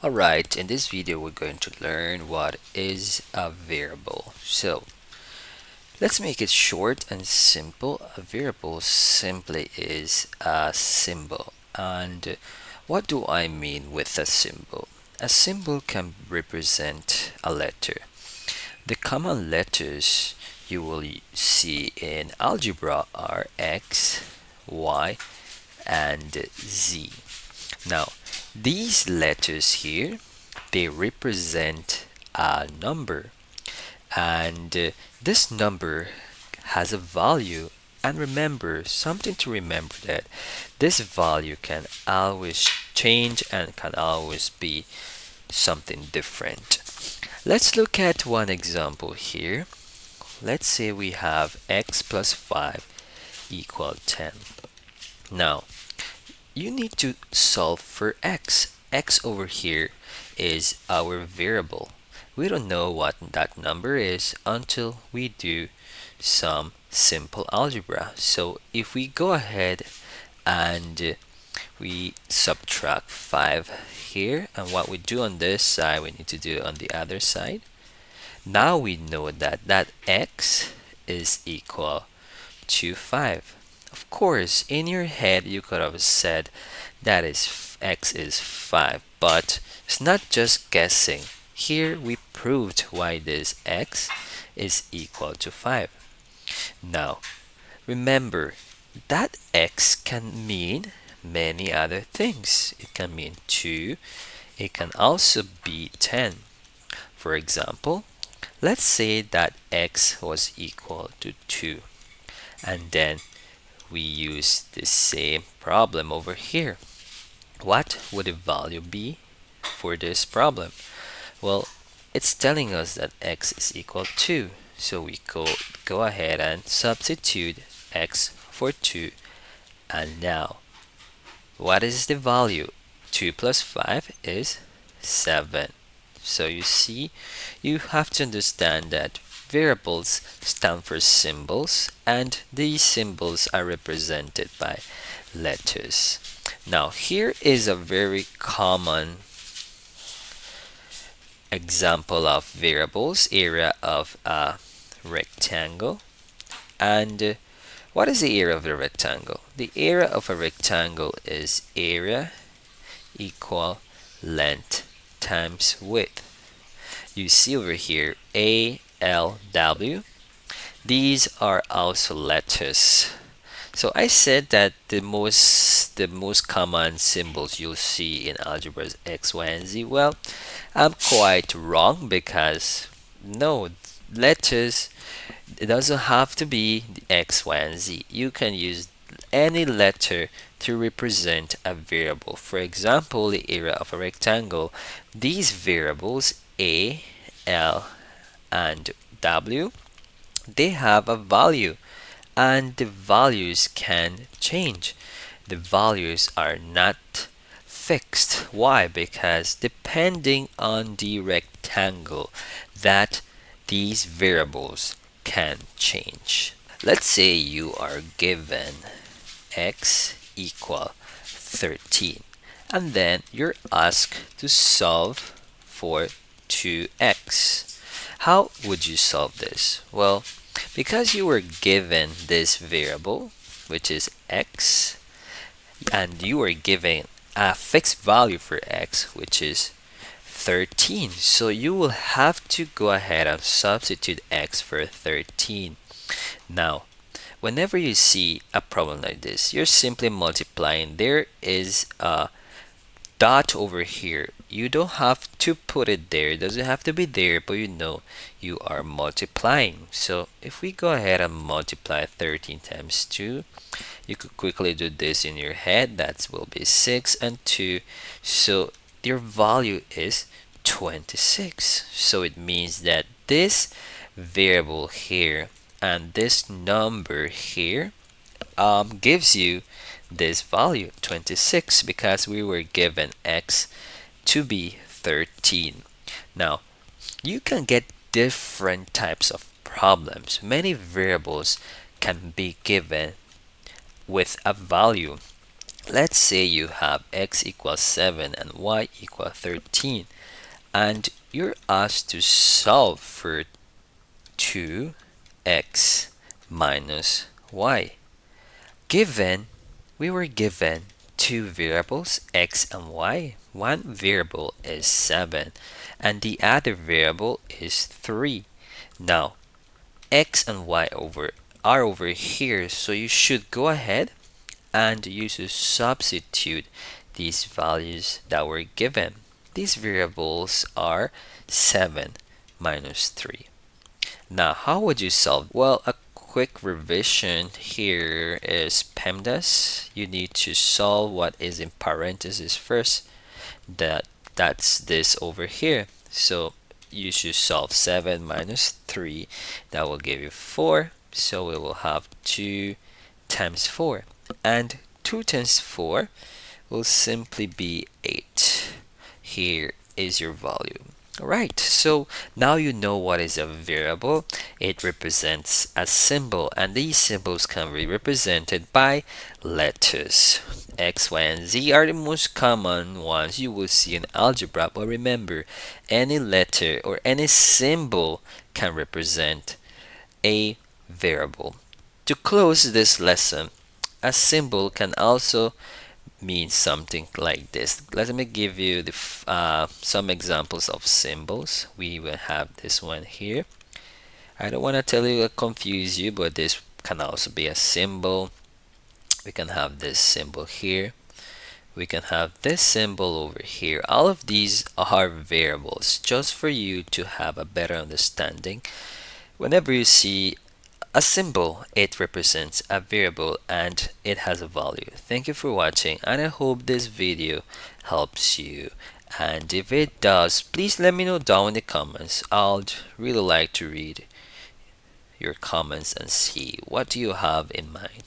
Alright, in this video we're going to learn what is a variable. So let's make it short and simple. A variable simply is a symbol. And what do I mean with a symbol? A symbol can represent a letter. The common letters you will see in algebra are X, Y, and Z. Now, these letters here, they represent a number, and this number has a value. And remember, something to remember, that this value can always change and can always be something different. Let's look at one example here. Let's say we have x plus 5 equal 10. Now, you need to solve for x. X over here is our variable. We don't know what that number is until we do some simple algebra. So if we go ahead and we subtract 5 here, and what we do on this side we need to do on the other side. Now we know that x is equal to 5. Of course, in your head you could have said that is x is 5, but it's not just guessing. Here we proved why this x is equal to 5. Now, remember that x can mean many other things. It can mean 2, it can also be 10. For example, let's say that x was equal to 2, and then we use the same problem over here. What would the value be for this problem? Well, it's telling us that x is equal to 2. So we go ahead and substitute x for 2. And now, what is the value? 2 plus 5 is 7. So you see, you have to understand that variables stand for symbols, and these symbols are represented by letters. Now, here is a very common example of variables: area of a rectangle. And what is the area of the rectangle? The area of a rectangle is area equal length times width. You see over here A, L, W. These are also letters. So I said that the most common symbols you'll see in algebra is X, Y, and Z. Well, I'm quite wrong, because no, letters, it doesn't have to be the X, Y, and Z. You can use any letter to represent a variable. For example, the area of a rectangle, these variables A, L, and W, they have a value, and the values can change. The values are not fixed. Why? Because depending on the rectangle, that these variables can change. Let's say you are given x equal 13, and then you're asked to solve for 2x. How would you solve this? Well, because you were given this variable, which is x, and you were given a fixed value for x, which is 13, so you will have to go ahead and substitute x for 13. Now, whenever you see a problem like this, you're simply multiplying. There is a dot over here. You don't have to put it there. It doesn't have to be there, but you know you are multiplying. So if we go ahead and multiply 13 times 2, you could quickly do this in your head. That will be 6 and 2. So your value is 26. So it means that this variable here and this number here gives you this value 26, because we were given x to be 13. Now, you can get different types of problems. Many variables can be given with a value. Let's say you have x equals 7 and y equals 13, and you're asked to solve for 2x minus y. Given, we were given two variables, x and y. One variable is 7 and the other variable is 3. Now, x and y are over here, so you should go ahead and you should substitute these values that were given. These variables are 7 minus 3. Now, how would you solve? Well, a quick revision here is PEMDAS. You need to solve what is in parentheses first. That's this over here. So you should solve 7 minus 3. That will give you 4. So we will have 2 times 4. And 2 times 4 will simply be 8. Here is your value. Alright, so now you know what is a variable. It represents a symbol, and these symbols can be represented by letters. X, Y, and Z are the most common ones you will see in algebra, but remember, any letter or any symbol can represent a variable. To close this lesson, a symbol can also means something like this. Let me give you some examples of symbols. We will have this one here. I don't want to tell you or confuse you, but this can also be a symbol. We can have this symbol here. We can have this symbol over here. All of these are variables, just for you to have a better understanding. Whenever you see a symbol, it represents a variable and it has a value. Thank you for watching, and I hope this video helps you. And if it does, please let me know down in the comments. I'd really like to read your comments and see what do you have in mind.